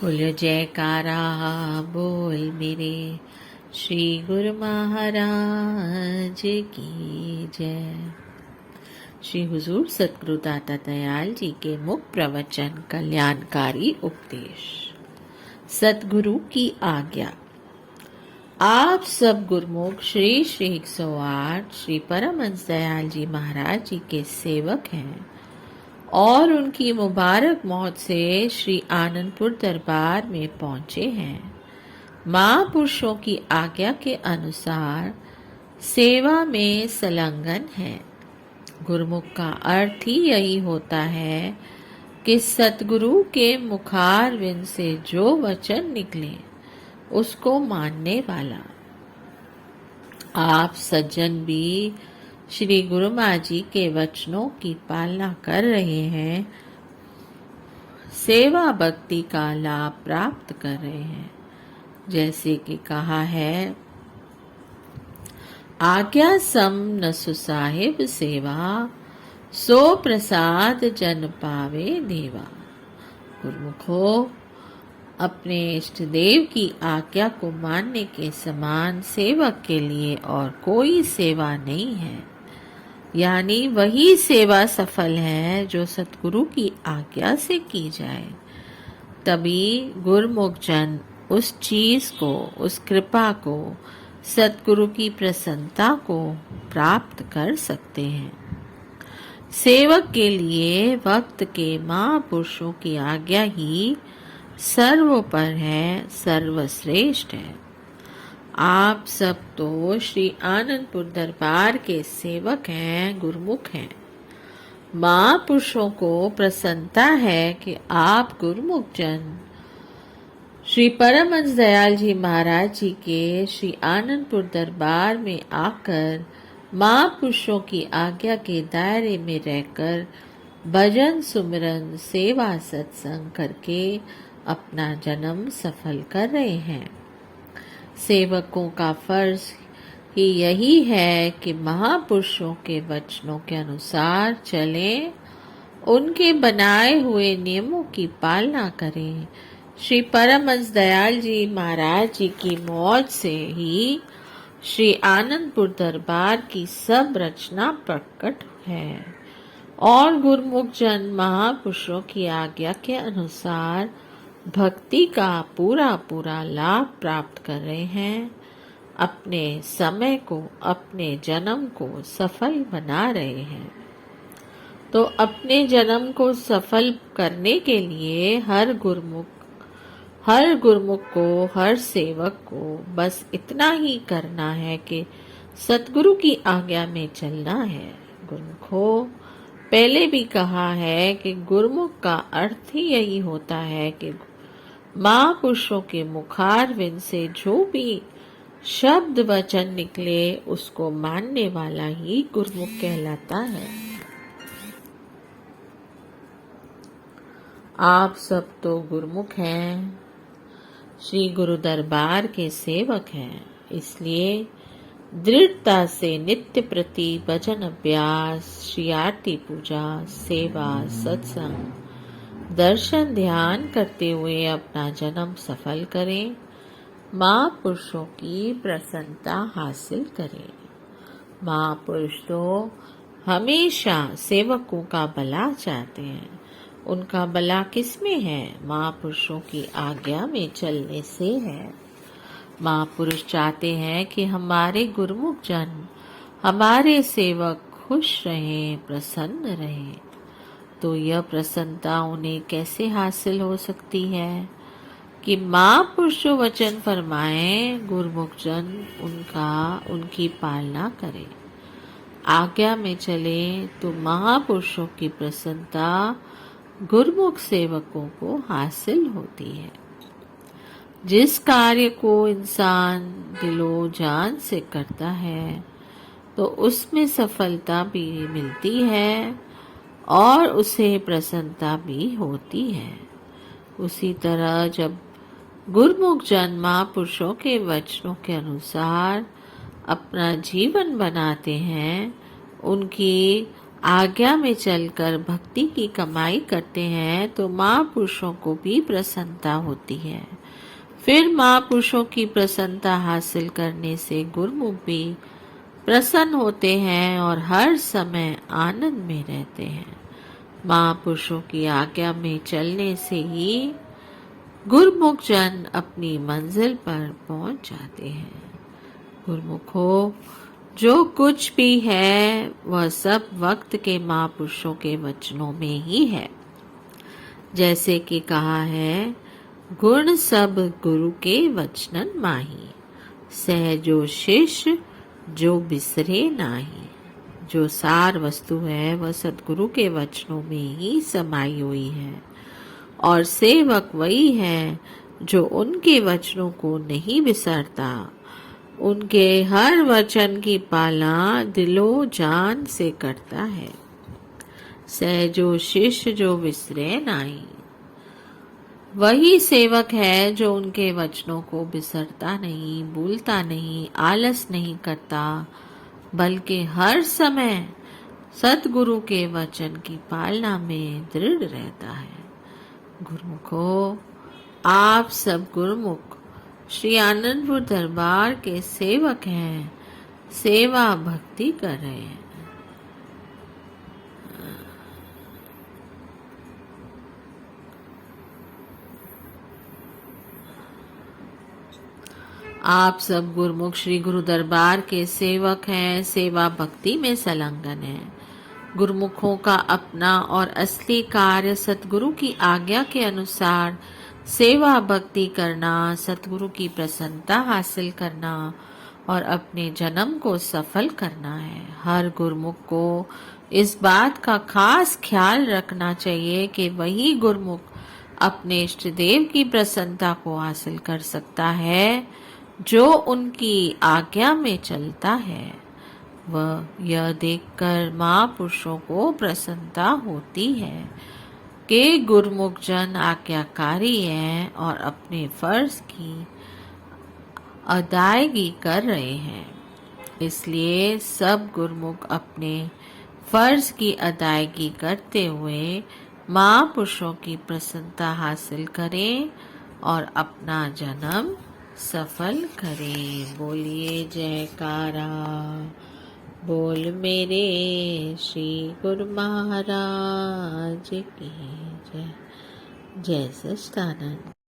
बोलो जयकारा बोल मेरे श्री गुरु महाराज की जय। श्री हुजूर सतगुरु दाता दयाल जी के मुख प्रवचन कल्याणकारी उपदेश। सतगुरु की आज्ञा। आप सब गुरुमुख श्री श्री 108 श्री परमहंस दयाल जी महाराज जी के सेवक हैं और उनकी मुबारक मौत से श्री आनंदपुर दरबार में पहुंचे हैं। महापुरुषों की आज्ञा के अनुसार सेवा में संलग्न है। गुरुमुख का अर्थ ही यही होता है कि सतगुरु के मुखारविंद से जो वचन निकले उसको मानने वाला। आप सज्जन भी श्री गुरु माँ जी के वचनों की पालना कर रहे हैं, सेवा भक्ति का लाभ प्राप्त कर रहे हैं। जैसे कि कहा है, आज्ञा सम न सुसाहिब सेवा, सो प्रसाद जन पावे देवा। गुरुमुखो, अपने इष्ट देव की आज्ञा को मानने के समान सेवक के लिए और कोई सेवा नहीं है। यानी वही सेवा सफल है जो सतगुरु की आज्ञा से की जाए। तभी गुरुमुख जन उस चीज को, उस कृपा को, सतगुरु की प्रसन्नता को प्राप्त कर सकते हैं। सेवक के लिए वक्त के महापुरुषों की आज्ञा ही सर्वोपर है, सर्वश्रेष्ठ है। आप सब तो श्री आनंदपुर दरबार के सेवक हैं, गुरुमुख हैं। महापुरुषों को प्रसन्नता है कि आप गुरुमुख जन श्री परमहंस दयाल जी महाराज जी के श्री आनंदपुर दरबार में आकर महापुरुषों की आज्ञा के दायरे में रहकर भजन सुमिरन सेवा सत्संग करके अपना जन्म सफल कर रहे हैं। सेवकों का फर्ज ही यही है कि महापुरुषों के वचनों के अनुसार चलें, उनके बनाए हुए नियमों की पालना करें। श्री परमहंस दयाल जी महाराज जी की मौत से ही श्री आनंदपुर दरबार की सब रचना प्रकट है और गुरुमुख जन महापुरुषों की आज्ञा के अनुसार भक्ति का पूरा पूरा लाभ प्राप्त कर रहे हैं। अपने समय को, अपने जन्म को सफल बना रहे हैं। तो अपने जन्म को सफल करने के लिए हर गुरुमुख को, हर सेवक को बस इतना ही करना है कि सतगुरु की आज्ञा में चलना है। गुरुमुखो, पहले भी कहा है कि गुरुमुख का अर्थ ही यही होता है कि महापुरुषों के मुखारविंद से जो भी शब्द वचन निकले उसको मानने वाला ही गुरुमुख कहलाता है। आप सब तो गुरुमुख हैं, श्री गुरु दरबार के सेवक हैं। इसलिए दृढ़ता से नित्य प्रति भजन अभ्यास, श्री आरती पूजा, सेवा सत्संग, दर्शन ध्यान करते हुए अपना जन्म सफल करें, महापुरुषों की प्रसन्नता हासिल करें। महापुरुष तो हमेशा सेवकों का भला चाहते हैं। उनका भला किसमें है? महापुरुषों की आज्ञा में चलने से है। महापुरुष चाहते हैं कि हमारे गुरुमुख जन, हमारे सेवक खुश रहें, प्रसन्न रहें। तो यह प्रसन्नता उन्हें कैसे हासिल हो सकती है कि महापुरुष जो वचन फरमाएं, गुरुमुख जन उनकी पालना करें, आज्ञा में चले। तो महापुरुषों की प्रसन्नता गुरुमुख सेवकों को हासिल होती है। जिस कार्य को इंसान दिलो जान से करता है तो उसमें सफलता भी मिलती है और उसे प्रसन्नता भी होती है। उसी तरह जब गुरुमुख जन महापुरुषों के वचनों के अनुसार अपना जीवन बनाते हैं, उनकी आज्ञा में चलकर भक्ति की कमाई करते हैं तो महापुरुषों को भी प्रसन्नता होती है। फिर महापुरुषों की प्रसन्नता हासिल करने से गुरुमुख भी प्रसन्न होते हैं और हर समय आनंद में रहते हैं। महापुरुषों की आज्ञा में चलने से ही गुरुमुख जन अपनी मंजिल पर पहुंच जाते हैं। गुरुमुखों, जो कुछ भी है वह सब वक्त के महापुरुषों के वचनों में ही है। जैसे कि कहा है, गुण सब गुरु के वचनन माही, सहजो शिष्य जो बिसरे नाही। जो सार वस्तु है वह सद्गुरु के वचनों में ही समाई हुई है और सेवक वही है जो उनके वचनों को नहीं बिसरता, उनके हर वचन की पालना दिलो जान से करता है। सहजो शिष्य जो बिसरे नाही, वही सेवक है जो उनके वचनों को बिसरता नहीं, भूलता नहीं, आलस नहीं करता, बल्कि हर समय सतगुरु के वचन की पालना में दृढ़ रहता है। गुरुमुखों, आप सब गुरुमुख श्री आनंदपुर दरबार के सेवक हैं, सेवा भक्ति कर रहे हैं। आप सब गुरुमुख श्री गुरु दरबार के सेवक हैं, सेवा भक्ति में संलग्न हैं। गुरुमुखों का अपना और असली कार्य सतगुरु की आज्ञा के अनुसार सेवा भक्ति करना, सतगुरु की प्रसन्नता हासिल करना और अपने जन्म को सफल करना है। हर गुरुमुख को इस बात का खास ख्याल रखना चाहिए कि वही गुरुमुख अपने इष्ट देव की प्रसन्नता को हासिल कर सकता है जो उनकी आज्ञा में चलता है। वह यह देखकर महापुरुषों को प्रसन्नता होती है कि गुरुमुख जन आज्ञाकारी हैं और अपने फर्ज की अदायगी कर रहे हैं। इसलिए सब गुरुमुख अपने फर्ज की अदायगी करते हुए महापुरुषों की प्रसन्नता हासिल करें और अपना जन्म सफल करें। बोलिए जयकारा, बोल मेरे श्री गुरु महाराज की जय। जय सच्चिदानंद।